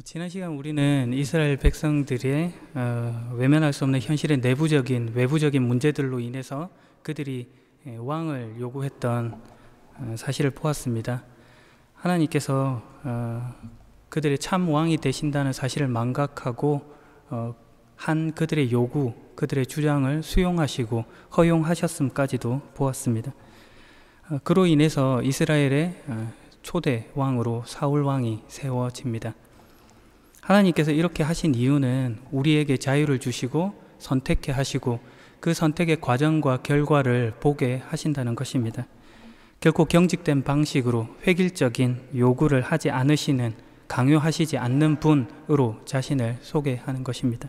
지난 시간 우리는 이스라엘 백성들의 외면할 수 없는 현실의 내부적인 외부적인 문제들로 인해서 그들이 왕을 요구했던 사실을 보았습니다. 하나님께서 그들의 참 왕이 되신다는 사실을 망각하고 한 그들의 요구, 그들의 주장을 수용하시고 허용하셨음까지도 보았습니다. 그로 인해서 이스라엘의 초대 왕으로 사울 왕이 세워집니다. 하나님께서 이렇게 하신 이유는 우리에게 자유를 주시고 선택해 하시고 그 선택의 과정과 결과를 보게 하신다는 것입니다. 결코 경직된 방식으로 획일적인 요구를 하지 않으시는, 강요하시지 않는 분으로 자신을 소개하는 것입니다.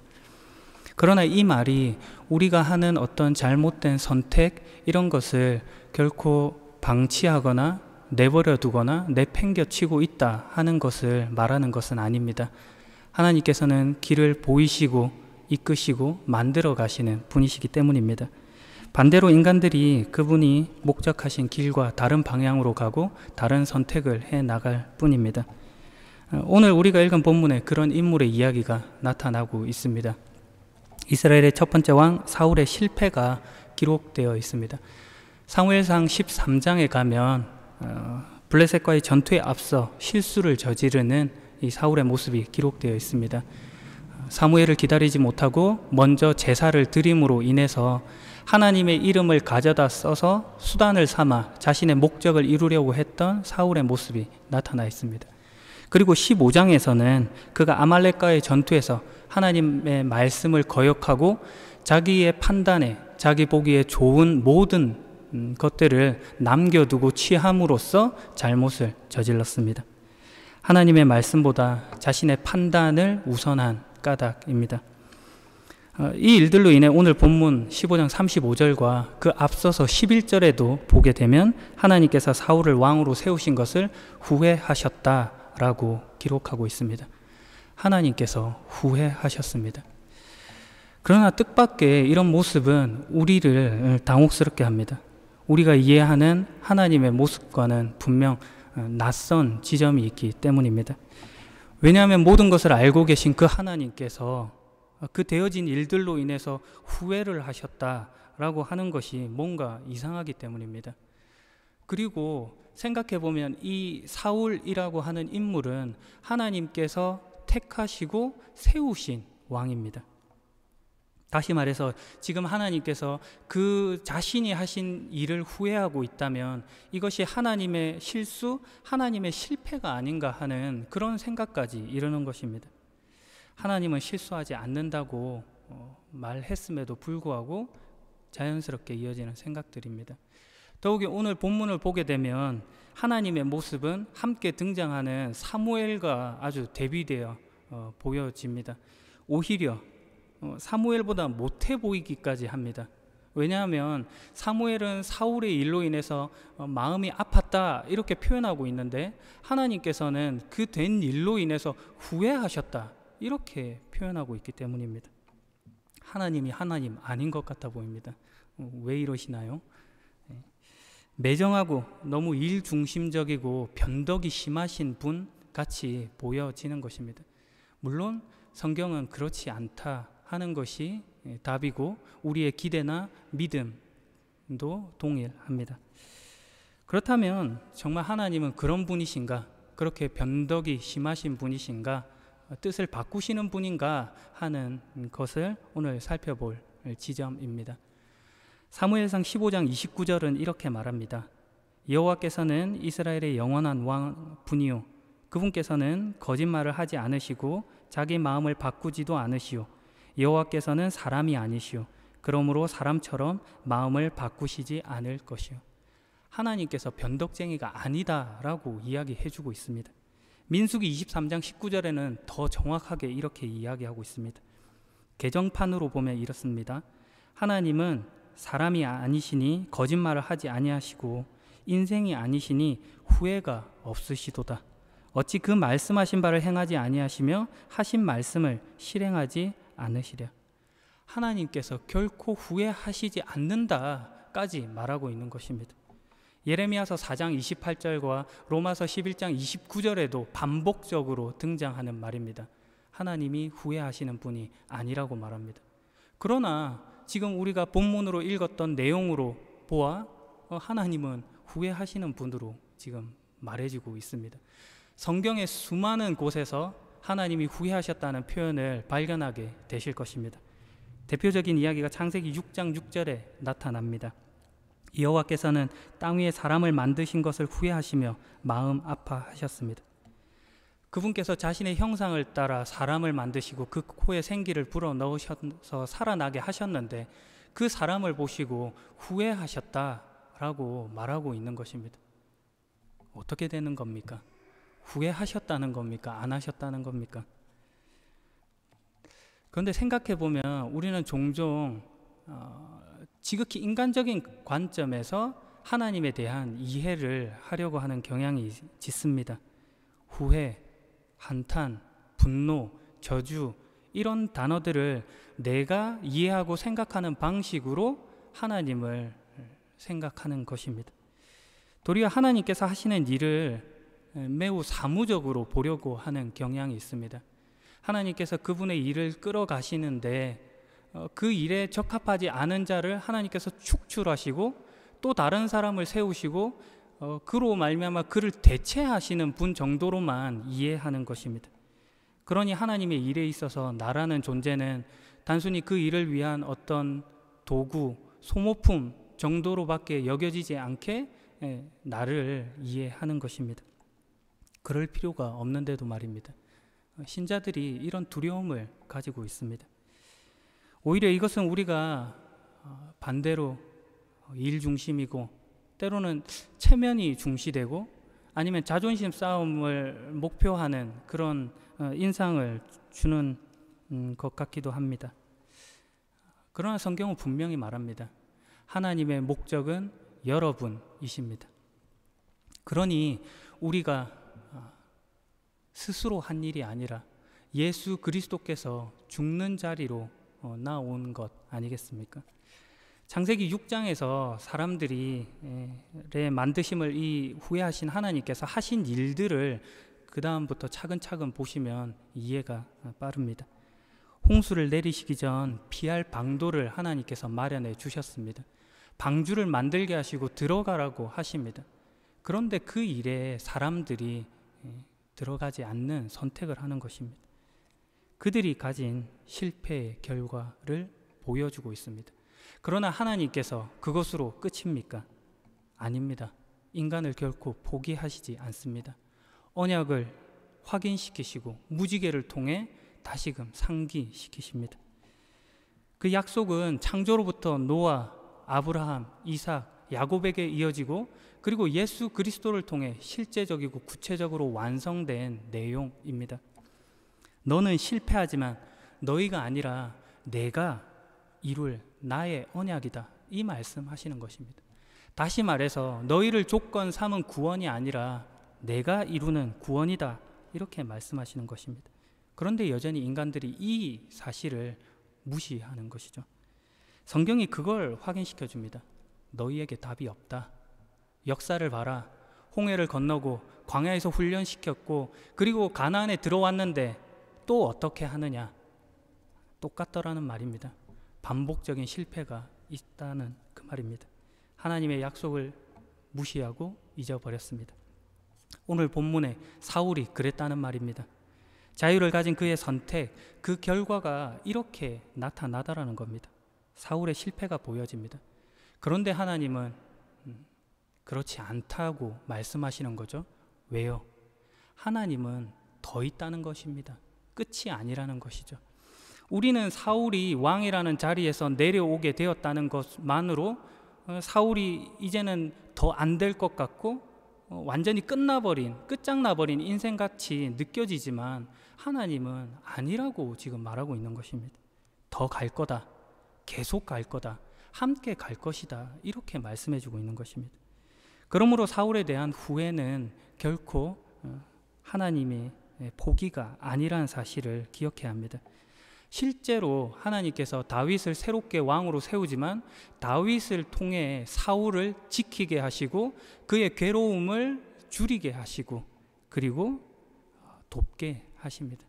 그러나 이 말이 우리가 하는 어떤 잘못된 선택, 이런 것을 결코 방치하거나 내버려 두거나 내팽겨치고 있다 하는 것을 말하는 것은 아닙니다. 하나님께서는 길을 보이시고 이끄시고 만들어 가시는 분이시기 때문입니다. 반대로 인간들이 그분이 목적하신 길과 다른 방향으로 가고 다른 선택을 해 나갈 뿐입니다. 오늘 우리가 읽은 본문에 그런 인물의 이야기가 나타나고 있습니다. 이스라엘의 첫 번째 왕 사울의 실패가 기록되어 있습니다. 사무엘상 13장에 가면 블레셋과의 전투에 앞서 실수를 저지르는 이 사울의 모습이 기록되어 있습니다. 사무엘을 기다리지 못하고 먼저 제사를 드림으로 인해서 하나님의 이름을 가져다 써서 수단을 삼아 자신의 목적을 이루려고 했던 사울의 모습이 나타나 있습니다. 그리고 15장에서는 그가 아말렉과의 전투에서 하나님의 말씀을 거역하고 자기의 판단에 자기 보기에 좋은 모든 것들을 남겨두고 취함으로써 잘못을 저질렀습니다. 하나님의 말씀보다 자신의 판단을 우선한 까닭입니다. 이 일들로 인해 오늘 본문 15장 35절과 그 앞서서 11절에도 보게 되면 하나님께서 사울을 왕으로 세우신 것을 후회하셨다라고 기록하고 있습니다. 하나님께서 후회하셨습니다. 그러나 뜻밖의 이런 모습은 우리를 당혹스럽게 합니다. 우리가 이해하는 하나님의 모습과는 분명 낯선 지점이 있기 때문입니다. 왜냐하면 모든 것을 알고 계신 그 하나님께서 그 되어진 일들로 인해서 후회를 하셨다라고 하는 것이 뭔가 이상하기 때문입니다. 그리고 생각해보면 이 사울이라고 하는 인물은 하나님께서 택하시고 세우신 왕입니다. 다시 말해서 지금 하나님께서 그 자신이 하신 일을 후회하고 있다면 이것이 하나님의 실수, 하나님의 실패가 아닌가 하는 그런 생각까지 이르는 것입니다. 하나님은 실수하지 않는다고 말했음에도 불구하고 자연스럽게 이어지는 생각들입니다. 더욱이 오늘 본문을 보게 되면 하나님의 모습은 함께 등장하는 사무엘과 아주 대비되어 보여집니다. 오히려 사무엘보다 못해 보이기까지 합니다. 왜냐하면 사무엘은 사울의 일로 인해서 마음이 아팠다 이렇게 표현하고 있는데 하나님께서는 그 된 일로 인해서 후회하셨다 이렇게 표현하고 있기 때문입니다. 하나님이 하나님 아닌 것 같아 보입니다. 왜 이러시나요? 매정하고 너무 일중심적이고 변덕이 심하신 분 같이 보여지는 것입니다. 물론 성경은 그렇지 않다 하는 것이 답이고 우리의 기대나 믿음도 동일합니다. 그렇다면 정말 하나님은 그런 분이신가? 그렇게 변덕이 심하신 분이신가? 뜻을 바꾸시는 분인가? 하는 것을 오늘 살펴볼 지점입니다. 사무엘상 15장 29절은 이렇게 말합니다. 여호와께서는 이스라엘의 영원한 왕분이요 그분께서는 거짓말을 하지 않으시고 자기 마음을 바꾸지도 않으시오 여호와께서는 사람이 아니시오 그러므로 사람처럼 마음을 바꾸시지 않을 것이오. 하나님께서 변덕쟁이가 아니다라고 이야기해주고 있습니다. 민수기 23장 19절에는 더 정확하게 이렇게 이야기하고 있습니다. 개정판으로 보면 이렇습니다. 하나님은 사람이 아니시니 거짓말을 하지 아니하시고 인생이 아니시니 후회가 없으시도다. 어찌 그 말씀하신 바를 행하지 아니하시며 하신 말씀을 실행하지 않으시랴. 하나님께서 결코 후회하시지 않는다까지 말하고 있는 것입니다. 예레미야서 4장 28절과 로마서 11장 29절에도 반복적으로 등장하는 말입니다. 하나님이 후회하시는 분이 아니라고 말합니다. 그러나 지금 우리가 본문으로 읽었던 내용으로 보아 하나님은 후회하시는 분으로 지금 말해지고 있습니다. 성경의 수많은 곳에서 하나님이 후회하셨다는 표현을 발견하게 되실 것입니다. 대표적인 이야기가 창세기 6장 6절에 나타납니다. 여호와께서는 땅 위에 사람을 만드신 것을 후회하시며 마음 아파하셨습니다. 그분께서 자신의 형상을 따라 사람을 만드시고 그 코에 생기를 불어넣으셔서 살아나게 하셨는데 그 사람을 보시고 후회하셨다라고 말하고 있는 것입니다. 어떻게 되는 겁니까? 후회하셨다는 겁니까? 안 하셨다는 겁니까? 그런데 생각해 보면 우리는 종종 지극히 인간적인 관점에서 하나님에 대한 이해를 하려고 하는 경향이 짙습니다. 후회, 한탄, 분노, 저주 이런 단어들을 내가 이해하고 생각하는 방식으로 하나님을 생각하는 것입니다. 도리어 하나님께서 하시는 일을 매우 사무적으로 보려고 하는 경향이 있습니다. 하나님께서 그분의 일을 끌어가시는데 그 일에 적합하지 않은 자를 하나님께서 축출하시고 또 다른 사람을 세우시고 그로 말미암아 그를 대체하시는 분 정도로만 이해하는 것입니다. 그러니 하나님의 일에 있어서 나라는 존재는 단순히 그 일을 위한 어떤 도구, 소모품 정도로밖에 여겨지지 않게 나를 이해하는 것입니다. 그럴 필요가 없는데도 말입니다. 신자들이 이런 두려움을 가지고 있습니다. 오히려 이것은 우리가 반대로 일 중심이고 때로는 체면이 중시되고 아니면 자존심 싸움을 목표하는 그런 인상을 주는 것 같기도 합니다. 그러나 성경은 분명히 말합니다. 하나님의 목적은 여러분이십니다. 그러니 우리가 스스로 한 일이 아니라 예수 그리스도께서 죽는 자리로 나온 것 아니겠습니까? 창세기 6장에서 사람들이 만드심을 이 후회하신 하나님께서 하신 일들을 그 다음부터 차근차근 보시면 이해가 빠릅니다. 홍수를 내리시기 전 피할 방도를 하나님께서 마련해 주셨습니다. 방주를 만들게 하시고 들어가라고 하십니다. 그런데 그 일에 사람들이 들어가지 않는 선택을 하는 것입니다. 그들이 가진 실패의 결과를 보여주고 있습니다. 그러나 하나님께서 그것으로 끝입니까? 아닙니다. 인간을 결코 포기하시지 않습니다. 언약을 확인시키시고 무지개를 통해 다시금 상기시키십니다. 그 약속은 창조로부터 노아, 아브라함, 이삭, 야곱에게 이어지고 그리고 예수 그리스도를 통해 실제적이고 구체적으로 완성된 내용입니다. 너는 실패하지만 너희가 아니라 내가 이룰 나의 언약이다. 이 말씀하시는 것입니다. 다시 말해서 너희를 조건 삼은 구원이 아니라 내가 이루는 구원이다. 이렇게 말씀하시는 것입니다. 그런데 여전히 인간들이 이 사실을 무시하는 것이죠. 성경이 그걸 확인시켜 줍니다. 너희에게 답이 없다. 역사를 봐라. 홍해를 건너고 광야에서 훈련시켰고 그리고 가나안에 들어왔는데 또 어떻게 하느냐. 똑같더라는 말입니다. 반복적인 실패가 있다는 그 말입니다. 하나님의 약속을 무시하고 잊어버렸습니다. 오늘 본문에 사울이 그랬다는 말입니다. 자유를 가진 그의 선택, 그 결과가 이렇게 나타나다라는 겁니다. 사울의 실패가 보여집니다. 그런데 하나님은 그렇지 않다고 말씀하시는 거죠. 왜요? 하나님은 더 있다는 것입니다. 끝이 아니라는 것이죠. 우리는 사울이 왕이라는 자리에서 내려오게 되었다는 것만으로 사울이 이제는 더 안 될 것 같고 완전히 끝장나버린 인생같이 느껴지지만 하나님은 아니라고 지금 말하고 있는 것입니다. 더 갈 거다. 계속 갈 거다. 함께 갈 것이다. 이렇게 말씀해주고 있는 것입니다. 그러므로 사울에 대한 후회는 결코 하나님의 포기가 아니라는 사실을 기억해야 합니다. 실제로 하나님께서 다윗을 새롭게 왕으로 세우지만 다윗을 통해 사울을 지키게 하시고 그의 괴로움을 줄이게 하시고 그리고 돕게 하십니다.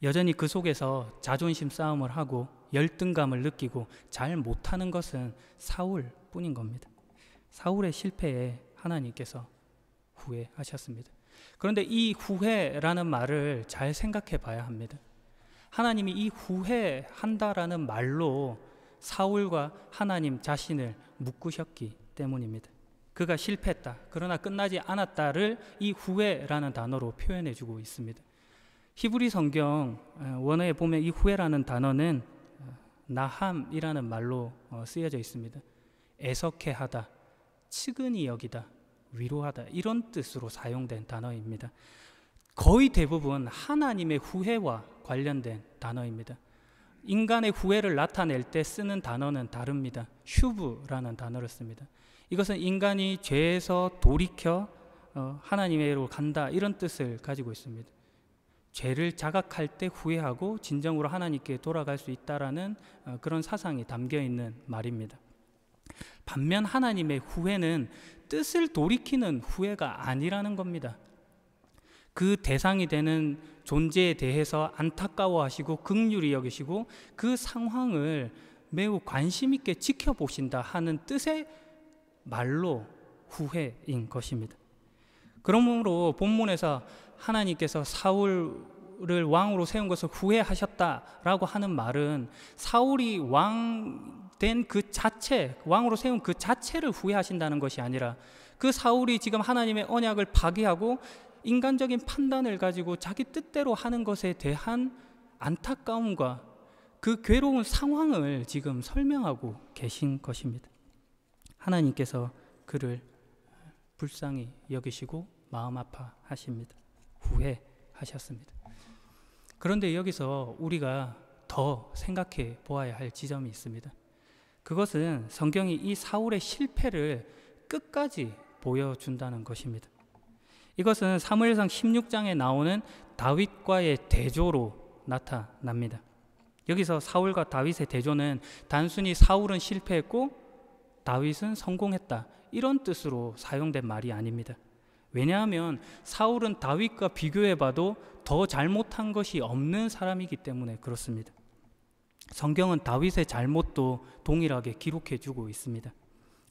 여전히 그 속에서 자존심 싸움을 하고 열등감을 느끼고 잘 못하는 것은 사울뿐인 겁니다. 사울의 실패에 하나님께서 후회하셨습니다. 그런데 이 후회라는 말을 잘 생각해 봐야 합니다. 하나님이 이 후회한다라는 말로 사울과 하나님 자신을 묶으셨기 때문입니다. 그가 실패했다, 그러나 끝나지 않았다를 이 후회라는 단어로 표현해 주고 있습니다. 히브리 성경 원어에 보면 이 후회라는 단어는 나함이라는 말로 쓰여져 있습니다. 애석해하다, 측은히 여기다, 위로하다, 이런 뜻으로 사용된 단어입니다. 거의 대부분 하나님의 후회와 관련된 단어입니다. 인간의 후회를 나타낼 때 쓰는 단어는 다릅니다. 슈브라는 단어를 씁니다. 이것은 인간이 죄에서 돌이켜 하나님의로 간다, 이런 뜻을 가지고 있습니다. 죄를 자각할 때 후회하고 진정으로 하나님께 돌아갈 수 있다라는 그런 사상이 담겨 있는 말입니다. 반면 하나님의 후회는 뜻을 돌이키는 후회가 아니라는 겁니다. 그 대상이 되는 존재에 대해서 안타까워하시고 긍휼히 여기시고 그 상황을 매우 관심 있게 지켜보신다 하는 뜻의 말로 후회인 것입니다. 그러므로 본문에서 하나님께서 사울을 왕으로 세운 것을 후회하셨다라고 하는 말은 사울이 왕된 그 자체, 왕으로 세운 그 자체를 후회하신다는 것이 아니라 그 사울이 지금 하나님의 언약을 파기하고 인간적인 판단을 가지고 자기 뜻대로 하는 것에 대한 안타까움과 그 괴로운 상황을 지금 설명하고 계신 것입니다. 하나님께서 그를 불쌍히 여기시고 마음 아파하십니다. 후회하셨습니다. 그런데 여기서 우리가 더 생각해 보아야 할 지점이 있습니다. 그것은 성경이 이 사울의 실패를 끝까지 보여준다는 것입니다. 이것은 사무엘상 16장에 나오는 다윗과의 대조로 나타납니다. 여기서 사울과 다윗의 대조는 단순히 사울은 실패했고 다윗은 성공했다, 이런 뜻으로 사용된 말이 아닙니다. 왜냐하면 사울은 다윗과 비교해봐도 더 잘못한 것이 없는 사람이기 때문에 그렇습니다. 성경은 다윗의 잘못도 동일하게 기록해주고 있습니다.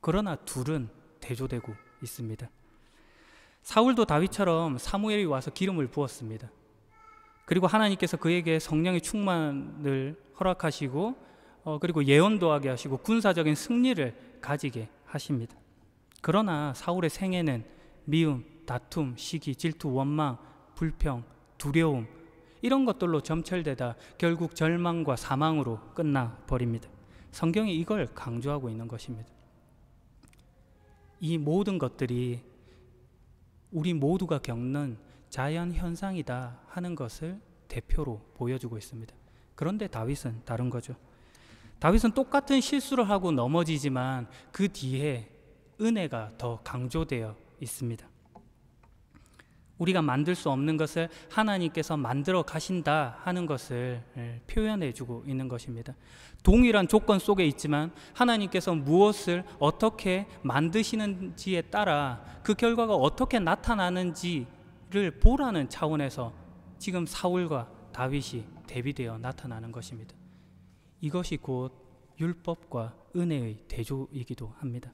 그러나 둘은 대조되고 있습니다. 사울도 다윗처럼 사무엘이 와서 기름을 부었습니다. 그리고 하나님께서 그에게 성령의 충만을 허락하시고 그리고 예언도 하게 하시고 군사적인 승리를 가지게 하십니다. 그러나 사울의 생애는 미움, 다툼, 시기, 질투, 원망, 불평, 두려움, 이런 것들로 점철되다 결국 절망과 사망으로 끝나버립니다. 성경이 이걸 강조하고 있는 것입니다. 이 모든 것들이 우리 모두가 겪는 자연현상이다 하는 것을 대표로 보여주고 있습니다. 그런데 다윗은 다른 거죠. 다윗은 똑같은 실수를 하고 넘어지지만 그 뒤에 은혜가 더 강조되어 있습니다. 우리가 만들 수 없는 것을 하나님께서 만들어 가신다 하는 것을 표현해 주고 있는 것입니다. 동일한 조건 속에 있지만 하나님께서 무엇을 어떻게 만드시는지에 따라 그 결과가 어떻게 나타나는지를 보라는 차원에서 지금 사울과 다윗이 대비되어 나타나는 것입니다. 이것이 곧 율법과 은혜의 대조이기도 합니다.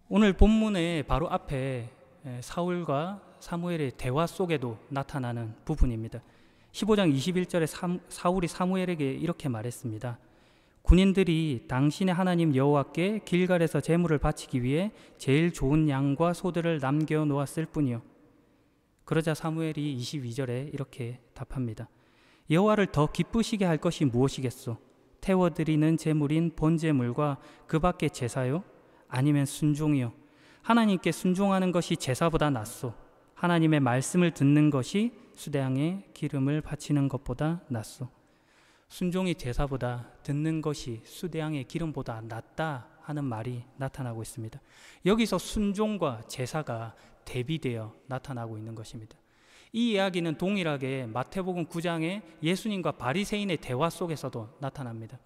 오늘 본문의 바로 앞에 사울과 사무엘의 대화 속에도 나타나는 부분입니다. 15장 21절에 사울이 사무엘에게 이렇게 말했습니다. 군인들이 당신의 하나님 여호와께 길갈에서 제물을 바치기 위해 제일 좋은 양과 소들을 남겨놓았을 뿐이요. 그러자 사무엘이 22절에 이렇게 답합니다. 여호와를 더 기쁘시게 할 것이 무엇이겠소? 태워드리는 제물인 번제물과 그 밖의 제사요? 아니면 순종이요? 하나님께 순종하는 것이 제사보다 낫소. 하나님의 말씀을 듣는 것이 수대양에 기름을 바치는 것보다 낫소. 순종이 제사보다 듣는 것이 수대양의 기름보다 낫다 하는 말이 나타나고 있습니다. 여기서 순종과 제사가 대비되어 나타나고 있는 것입니다. 이 이야기는 동일하게 마태복음 9장의 예수님과 바리새인의 대화 속에서도 나타납니다.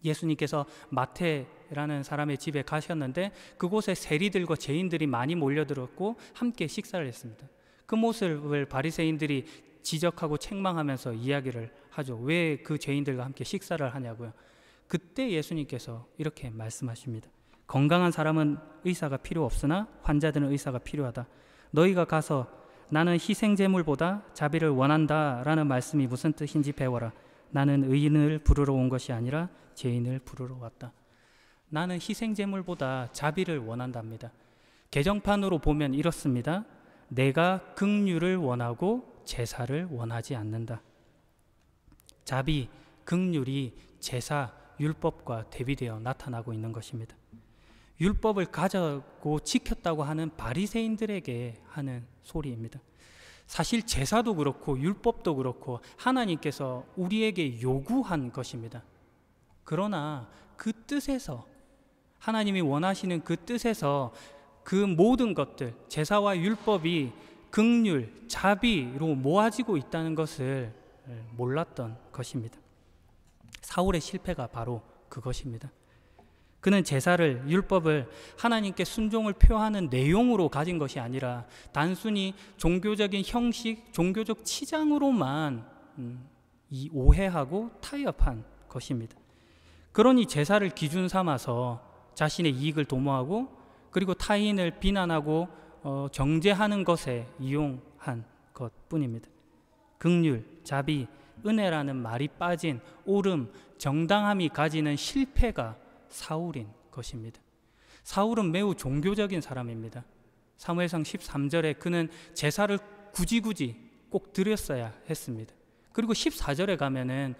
예수님께서 마태라는 사람의 집에 가셨는데 그곳에 세리들과 죄인들이 많이 몰려들었고 함께 식사를 했습니다. 그 모습을 바리새인들이 지적하고 책망하면서 이야기를 하죠. 왜 그 죄인들과 함께 식사를 하냐고요. 그때 예수님께서 이렇게 말씀하십니다. 건강한 사람은 의사가 필요 없으나 환자들은 의사가 필요하다. 너희가 가서 나는 희생제물보다 자비를 원한다 라는 말씀이 무슨 뜻인지 배워라. 나는 의인을 부르러 온 것이 아니라 죄인을 부르러 왔다. 나는 희생제물보다 자비를 원한답니다. 개정판으로 보면 이렇습니다. 내가 긍휼을 원하고 제사를 원하지 않는다. 자비, 긍휼이 제사, 율법과 대비되어 나타나고 있는 것입니다. 율법을 가져고 지켰다고 하는 바리새인들에게 하는 소리입니다. 사실 제사도 그렇고 율법도 그렇고 하나님께서 우리에게 요구한 것입니다. 그러나 그 뜻에서, 하나님이 원하시는 그 뜻에서 그 모든 것들, 제사와 율법이 긍휼, 자비로 모아지고 있다는 것을 몰랐던 것입니다. 사울의 실패가 바로 그것입니다. 그는 제사를, 율법을 하나님께 순종을 표하는 내용으로 가진 것이 아니라 단순히 종교적인 형식, 종교적 치장으로만 오해하고 타협한 것입니다. 그러니 제사를 기준 삼아서 자신의 이익을 도모하고 그리고 타인을 비난하고 정죄하는 것에 이용한 것뿐입니다. 긍휼, 자비, 은혜라는 말이 빠진 옳음, 정당함이 가지는 실패가 사울인 것입니다. 사울은 매우 종교적인 사람입니다. 사무엘상 13절에 그는 제사를 굳이 꼭 드렸어야 했습니다. 그리고 14절에 가면은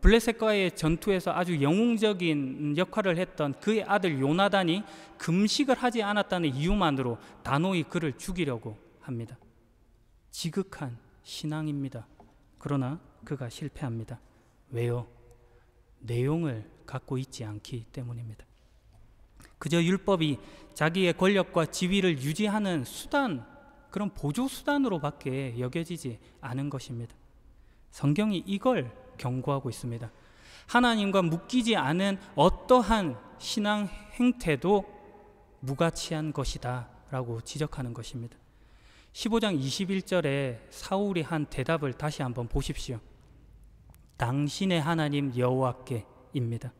블레셋과의 전투에서 아주 영웅적인 역할을 했던 그의 아들 요나단이 금식을 하지 않았다는 이유만으로 단호히 그를 죽이려고 합니다. 지극한 신앙입니다. 그러나 그가 실패합니다. 왜요? 내용을 갖고 있지 않기 때문입니다. 그저 율법이 자기의 권력과 지위를 유지하는 수단, 그런 보조 수단으로밖에 여겨지지 않은 것입니다. 성경이 이걸 경고하고 있습니다. 하나님과 묶이지 않은 어떠한 신앙 행태도 무가치한 것이다 라고 지적하는 것입니다. 15장 21절에 사울이 한 대답을 다시 한번 보십시오. 당신의 하나님 여호와께입니다.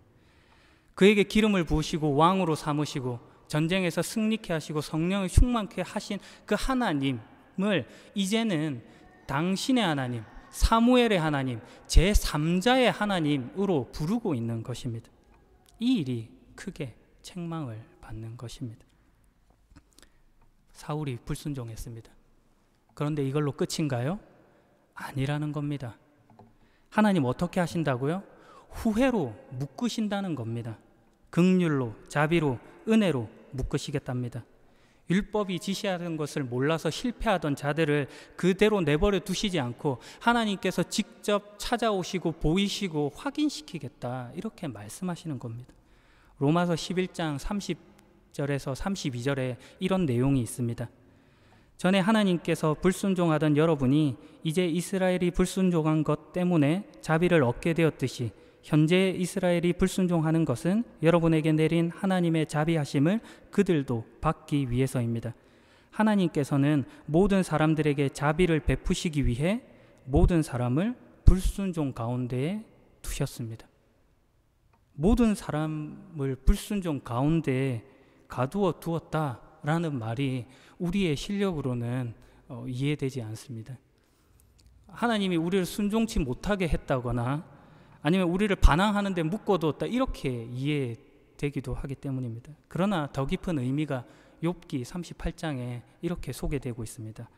그에게 기름을 부으시고 왕으로 삼으시고 전쟁에서 승리케 하시고 성령을 충만케 하신 그 하나님을 이제는 당신의 하나님, 사무엘의 하나님, 제3자의 하나님으로 부르고 있는 것입니다. 이 일이 크게 책망을 받는 것입니다. 사울이 불순종했습니다. 그런데 이걸로 끝인가요? 아니라는 겁니다. 하나님 어떻게 하신다고요? 후회로 묶으신다는 겁니다. 긍휼로, 자비로, 은혜로 묶으시겠답니다. 율법이 지시하는 것을 몰라서 실패하던 자들을 그대로 내버려 두시지 않고 하나님께서 직접 찾아오시고 보이시고 확인시키겠다, 이렇게 말씀하시는 겁니다. 로마서 11장 30절에서 32절에 이런 내용이 있습니다. 전에 하나님께서 불순종하던 여러분이 이제 이스라엘이 불순종한 것 때문에 자비를 얻게 되었듯이 현재 이스라엘이 불순종하는 것은 여러분에게 내린 하나님의 자비하심을 그들도 받기 위해서입니다. 하나님께서는 모든 사람들에게 자비를 베푸시기 위해 모든 사람을 불순종 가운데에 두셨습니다. 모든 사람을 불순종 가운데에 가두어 두었다라는 말이 우리의 실력으로는 이해되지 않습니다. 하나님이 우리를 순종치 못하게 했다거나 아니면 우리를 반항하는 데 묶어두었다, 이렇게 이해되기도 하기 때문입니다. 그러나 더 깊은 의미가 욥기 38장에 이렇게 소개되고 있습니다.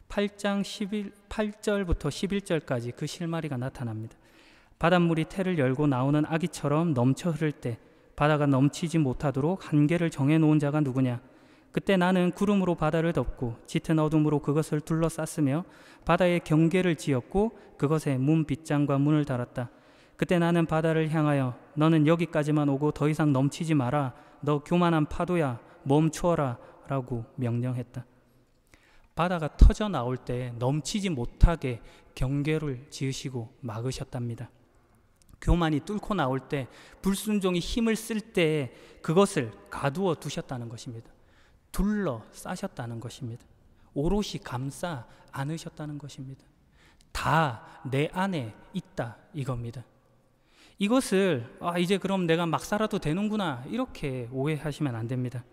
8장 8절부터 11절까지 그 실마리가 나타납니다. 바닷물이 태를 열고 나오는 아기처럼 넘쳐 흐를 때 바다가 넘치지 못하도록 한계를 정해놓은 자가 누구냐? 그때 나는 구름으로 바다를 덮고 짙은 어둠으로 그것을 둘러쌌으며 바다에 경계를 지었고 그것에 문 빗장과 문을 달았다. 그때 나는 바다를 향하여 너는 여기까지만 오고 더 이상 넘치지 마라. 너 교만한 파도야, 멈추어라 라고 명령했다. 바다가 터져 나올 때 넘치지 못하게 경계를 지으시고 막으셨답니다. 교만이 뚫고 나올 때, 불순종이 힘을 쓸 때 그것을 가두어 두셨다는 것입니다. 둘러싸셨다는 것입니다. 오롯이 감싸 안으셨다는 것입니다. 다 내 안에 있다 이겁니다. 이것을 이제 그럼 내가 막 살아도 되는구나 이렇게 오해하시면 안 됩니다.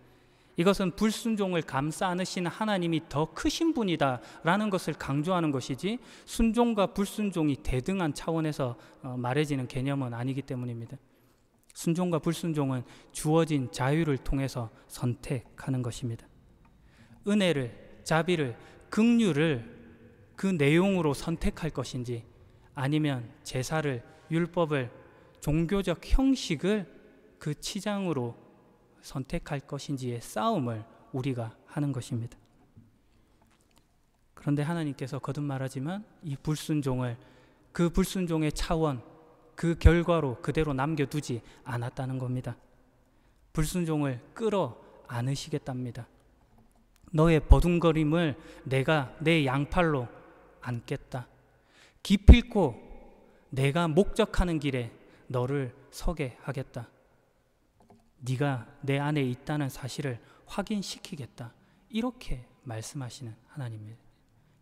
이것은 불순종을 감싸 안으시는 하나님이 더 크신 분이다 라는 것을 강조하는 것이지, 순종과 불순종이 대등한 차원에서 말해지는 개념은 아니기 때문입니다. 순종과 불순종은 주어진 자유를 통해서 선택하는 것입니다. 은혜를, 자비를, 긍휼을 그 내용으로 선택할 것인지, 아니면 제사를, 율법을, 종교적 형식을 그 치장으로 선택할 것인지의 싸움을 우리가 하는 것입니다. 그런데 하나님께서 거듭 말하지만 이 불순종을, 그 불순종의 차원, 그 결과로 그대로 남겨두지 않았다는 겁니다. 불순종을 끌어 안으시겠답니다. 너의 버둥거림을 내가 내 양팔로 안겠다. 기필코 내가 목적하는 길에 너를 서게 하겠다. 네가 내 안에 있다는 사실을 확인시키겠다. 이렇게 말씀하시는 하나님입니다.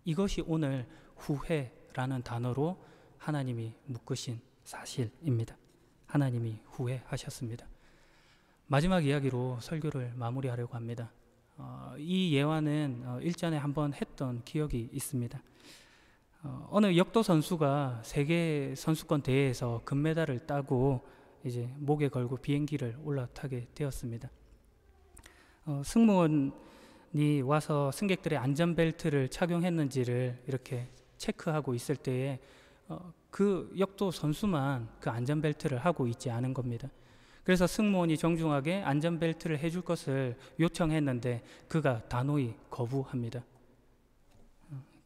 이것이 오늘 후회라는 단어로 하나님이 묶으신 사실입니다. 하나님이 후회하셨습니다. 마지막 이야기로 설교를 마무리하려고 합니다. 이 예화는 일전에 한번 했던 기억이 있습니다. 어느 역도 선수가 세계 선수권 대회에서 금메달을 따고 이제 목에 걸고 비행기를 올라타게 되었습니다. 승무원이 와서 승객들의 안전벨트를 착용했는지를 이렇게 체크하고 있을 때에 그 역도 선수만 그 안전벨트를 하고 있지 않은 겁니다. 그래서 승무원이 정중하게 안전벨트를 해줄 것을 요청했는데 그가 단호히 거부합니다.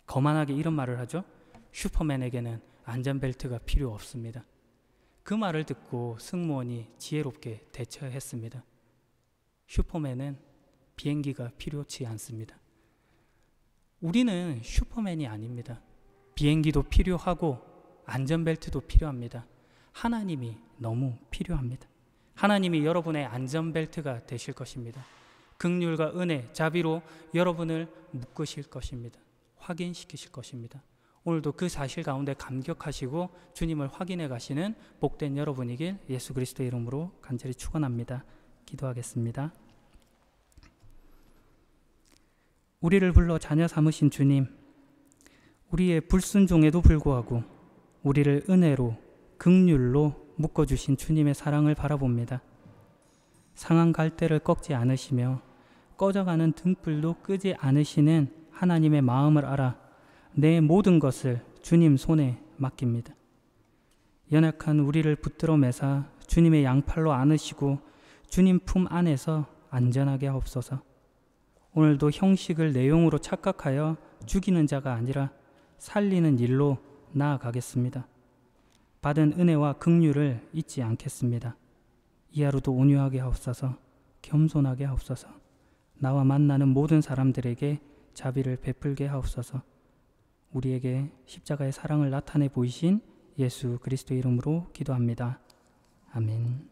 거만하게 이런 말을 하죠. 슈퍼맨에게는 안전벨트가 필요 없습니다. 그 말을 듣고 승무원이 지혜롭게 대처했습니다. 슈퍼맨은 비행기가 필요치 않습니다. 우리는 슈퍼맨이 아닙니다. 비행기도 필요하고 안전벨트도 필요합니다. 하나님이 너무 필요합니다. 하나님이 여러분의 안전벨트가 되실 것입니다. 긍휼과 은혜, 자비로 여러분을 묶으실 것입니다. 확인시키실 것입니다. 오늘도 그 사실 가운데 감격하시고 주님을 확인해 가시는 복된 여러분이길 예수 그리스도의 이름으로 간절히 축원합니다. 기도하겠습니다. 우리를 불러 자녀 삼으신 주님, 우리의 불순종에도 불구하고 우리를 은혜로, 긍휼로 묶어주신 주님의 사랑을 바라봅니다. 상한 갈대를 꺾지 않으시며 꺼져가는 등불도 끄지 않으시는 하나님의 마음을 알아 내 모든 것을 주님 손에 맡깁니다. 연약한 우리를 붙들어 매사 주님의 양팔로 안으시고 주님 품 안에서 안전하게 하옵소서. 오늘도 형식을 내용으로 착각하여 죽이는 자가 아니라 살리는 일로 나아가겠습니다. 받은 은혜와 긍휼을 잊지 않겠습니다. 이 하루도 온유하게 하옵소서. 겸손하게 하옵소서. 나와 만나는 모든 사람들에게 자비를 베풀게 하옵소서. 우리에게 십자가의 사랑을 나타내 보이신 예수 그리스도의 이름으로 기도합니다. 아멘.